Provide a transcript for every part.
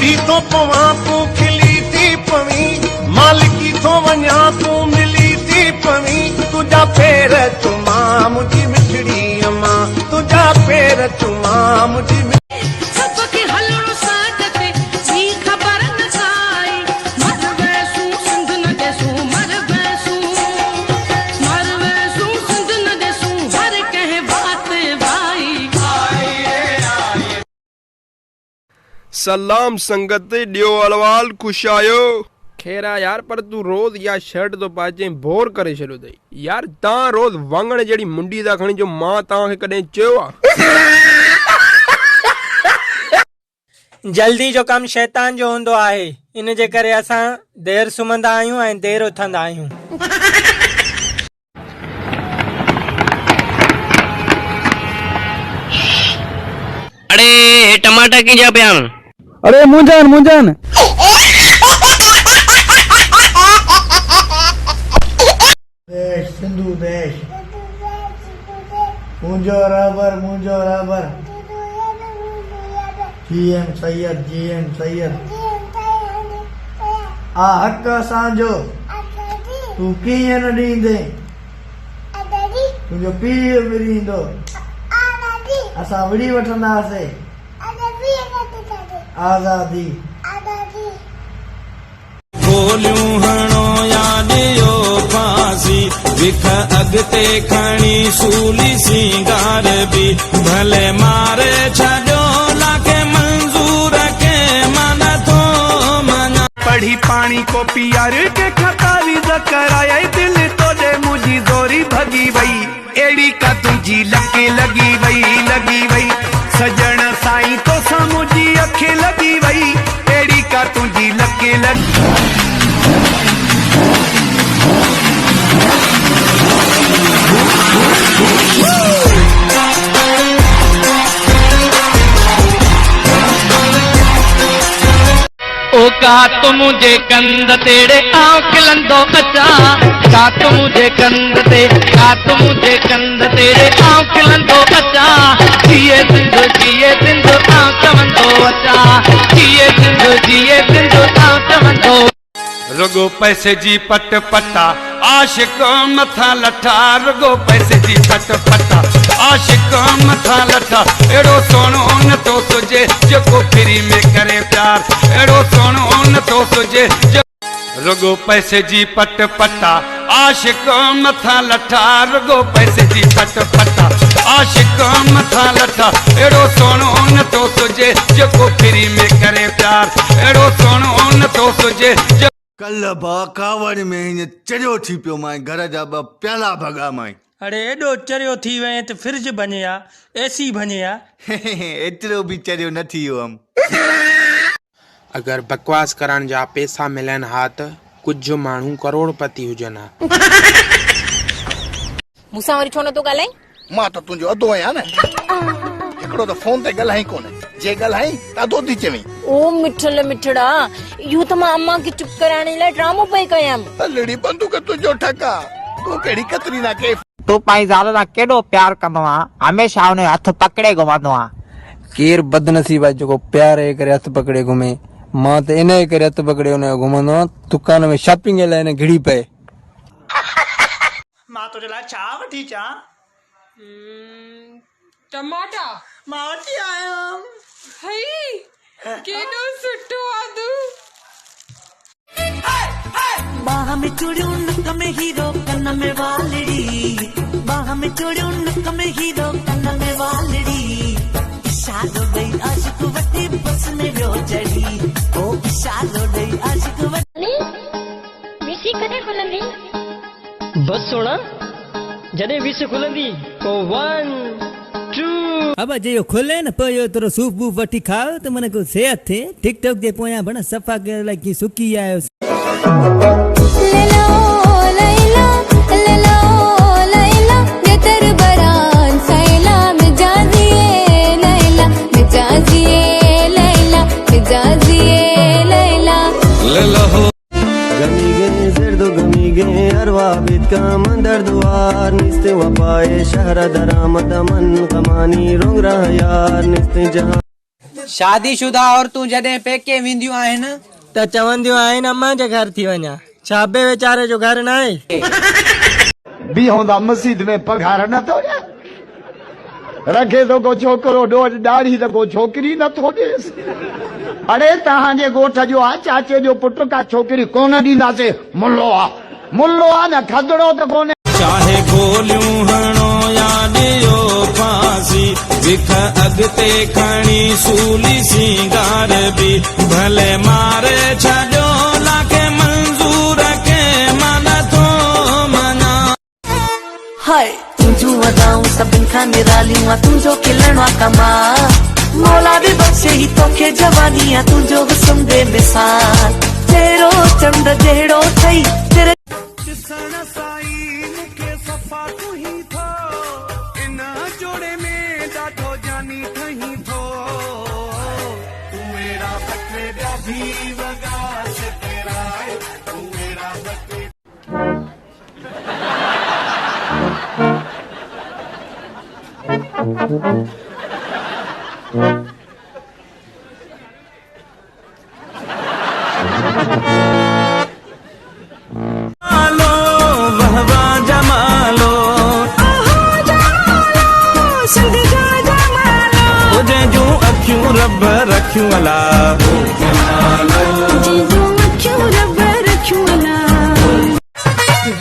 पीढ़ी तो पवा तू खिली थी पवी, मालिकी तो वञा तू मिली थी पवी, तुझा पैर चुमा मुझी मिठड़ी अम्मा, तुझा पैर चुमा मुझी सलाम संगत डियो अलवाल खुश आयो। खेरा यार पर तू रोज या शर्ट तो पाचे बोर करे छलो दई यार। ता रोज वांगण जड़ी मुंडी दा खणी जो मां ता के कदे चयो जल्दी जो कम शैतान जो होंदो आहे, इन जे करे असां देर सुमंदा आयूं ऐं देर उथंदा आयूं। अरे टमाटर की जा प्यान। अरे मुंजन मुंजन देश सिंधु देश मुंजो रबर जीएम सैयद आ हक असांजो तू कीअं न ॾींदे, तुंहिंजो पीउ बि ॾींदो, असां विड़ी वठंदासीं आज़ादी। गोलियूं हणो या ॾियो फांसी, विख अॻिते खणी सूली सिंगार बि भले मारे छॾियो लाखे मंज़ूर के मन थो मना। पढ़ी पानी को पियर के खतावी कराया दिल तोड़े मुझी जोरी भगी वई, एड़ी का तुझी लगी वई सजण साईं तो सा मुझी अखे लगी वई, एड़ी का तुझी लगी ओ का तू मुझे कंद तेरे आँख लंदो बचा, का तू मुझे कंद तेरे आँख लंदो बचा, जिए सिंधु आँख वंदो बचा, जिए सिंधु आँख वंदो। रुगो पैसे जी पट पटा आशिक मथा लठा, रुगो पैसे जी पट पटा आशिक मथा लठा, एड़ो सोनो न तो सुजे जेको फ्री में करे प्यार, एड़ो सोनो न तो सुजे रुगो पैसे जी पट पटा आशिक मथा लठा, रुगो पैसे जी पट पटा आशिक मथा लठा, एड़ो सोनो न तो सुजे जेको फ्री में करे प्यार, एड़ो सोनो न तो सुजे। कल कावड़ में हीअं चरियो थी पियो मां, घर जा ॿ प्याला भॻा मां। अरे एॾो चरियो थी वएं त फ्रिज बनिया, एसी बनिया। एतिरो बि चरियो न थी वियो हम। अगर बकवास करण जा पैसा मिलन हा त कुछ माण्हू करोड़पति हुजन हा। मूंसां वरी छो न तूं ॻाल्हाई? मां त तुंहिंजो अधो आहियां न, हिकिड़ो त फोन ते ॻाल्हाई कोन्हे, जे ॻाल्हाई त अधो थी चवीं। ओ मिठड़ा इहो त मां अम्मा खे चुप कराइण लाइ ड्रामो पई कयमि। लड़ी बंदूक तुंहिंजो ठका, तूं कहिड़ी कतरीना के तू पाई ज़ाल सां केॾो प्यार कंदो आहे, हमेशा हुन हथ पकड़े घुमंदो आहे। केर बदनसीब आहे जेको प्यार जे करे हथ पकड़े घुमे, मां त इन जे करे हथ पकड़े हुन घुमंदो आहियां दुकान में शॉपिंग लाइ न घिड़ी पए। मां तुंहिंजे लाइ छा वठी अचां? टमाटा मां वठी आयमि। हई केॾो सुठो आदू। बाह में चूड़ियूं नक में हीरो कन में वालड़ी, बाह में चूड़ियूं नक में हीरो कन में वालड़ी, इशारो ॾेई आशिक वठी बस में वियो चढ़ी, ओ इशारो ॾेई आशिक वठी। विसी कॾहिं खुलंदी? बस सोना जॾहिं विस खुलंदी को 1 2। अब जे यो खोले न पयो तोरो सूप बूप वठी खाओ त मन को सेहत थे। टिकटॉक जे पोया बण सफा के लाइक सुकी आयो। का मंदर दुआर निस्ते वफाए शहर दरामद मन कमानी रोंग रहा यार निस्ते जहां शादीशुदा औरतूं जॾहिं पेके वेंदियूं आहिनि त चवंदियूं आहिनि अम्मा जे घर थी वञा। छाबे वीचारे जो घर न आहे। बी होंदा मस्जिद में पघार न थो ॾे, रखे थो को छोकिरो ॾोढ ॾाढ़ी त को छोकिरी नथो ॾेसि। अड़े तव्हांजे ॻोठ जो आहे चाचे जो पुटु का छोकिरी कोन ॾींदासीं। मुल्लो आहे न खदड़ो त कोन्हे। चाहे गोलियूं हणो या ॾियो फांसी, विख अॻिते खणी सूली सिंगार बि भले मारे छॾियो लाखे मंज़ूर के मन थो मना। हाय तुंहिंजूं अदाऊं सभिनि खां निरालियूं आहे, तुंहिंजो खिलणो आहे कमाल। मौला बि बख़्शे ही तोखे जवानी आहे, तुंहिंजो हुस्न बेमिसाल। तेरो चंड जहिड़ो अथई तेरे ॾिसण साई मूंखे सफ़ा तूं ही थो, इन जोड़े में ॾाढो जानी ठही थो। तूं अहिड़ा बटे ॿिया बि वॻा सितराए, तूं अहिड़ा बटे रब रखियूं अला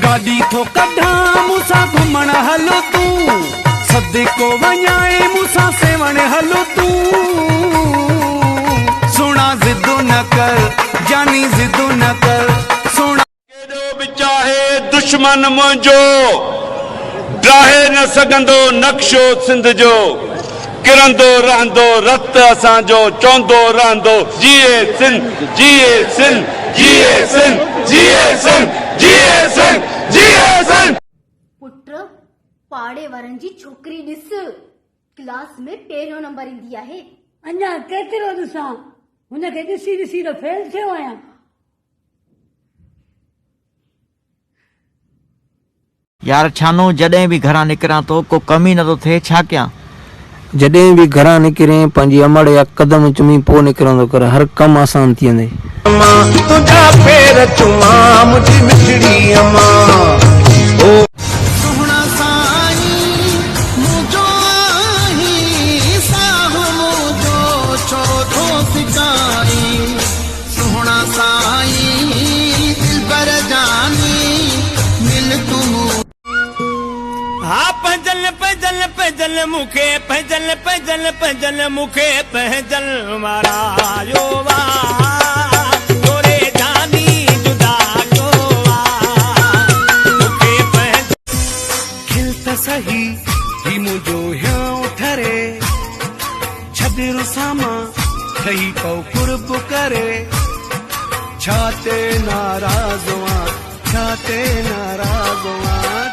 गाॾी थो कढां मूंसां घुमण हलो तूं, सदिको वञाए मूंसां सेवण हलो तूं। सोना ज़िदु न कर जानी ज़िदु न कर सोना। केॾो बि चाहे दुश्मन मुंहिंजो ड्राहे न सघंदो नक्शो सिंध जो। किरंदो रहंदो रत असांजो, चवंदो रहंदो जिए सिंध जिए सिंध जिए सिंध जिए सिंध जिए सिंध जिए सिंध। पुट पाड़े वारनि जी छोकिरी ॾिस, क्लास में पहिरियों नंबर ईंदी आहे। अञा केतिरो ॾिसां, हुनखे ॾिसी ॾिसी त फेल थियो आहियां। यार छानो जॾहिं बि घरां निकिरां तो को कमी नथो थिए, छा कयां? जॾहिं बि घरां निकिरे पंहिंजी अमड़ या कदम चुमी पोइ निकिरंदो कर, हर कमु आसान थी वेंदे। तुझा पैर चुमा मुझी मिठड़ी अम्मा। सुहिणा साईं मुंहिंजो आहीं, साहु मुंहिंजो छो थो सिकाई। सुहिणा साईं दिलबर जानी मिल तूं। हा पंजल पंजल पंजल मूंखे पंजल पंजल पंजल मूंखे पंजल मारायो वा तोरे जानी जुदा को वा मूंखे पंजल। खिल त सही ही मुंहिंजो हियो ठरे, छॾिरो सामा ठही पऊ कुर्ब करे। छा ते नाराज़ वां, छा ते नाराज़ वां।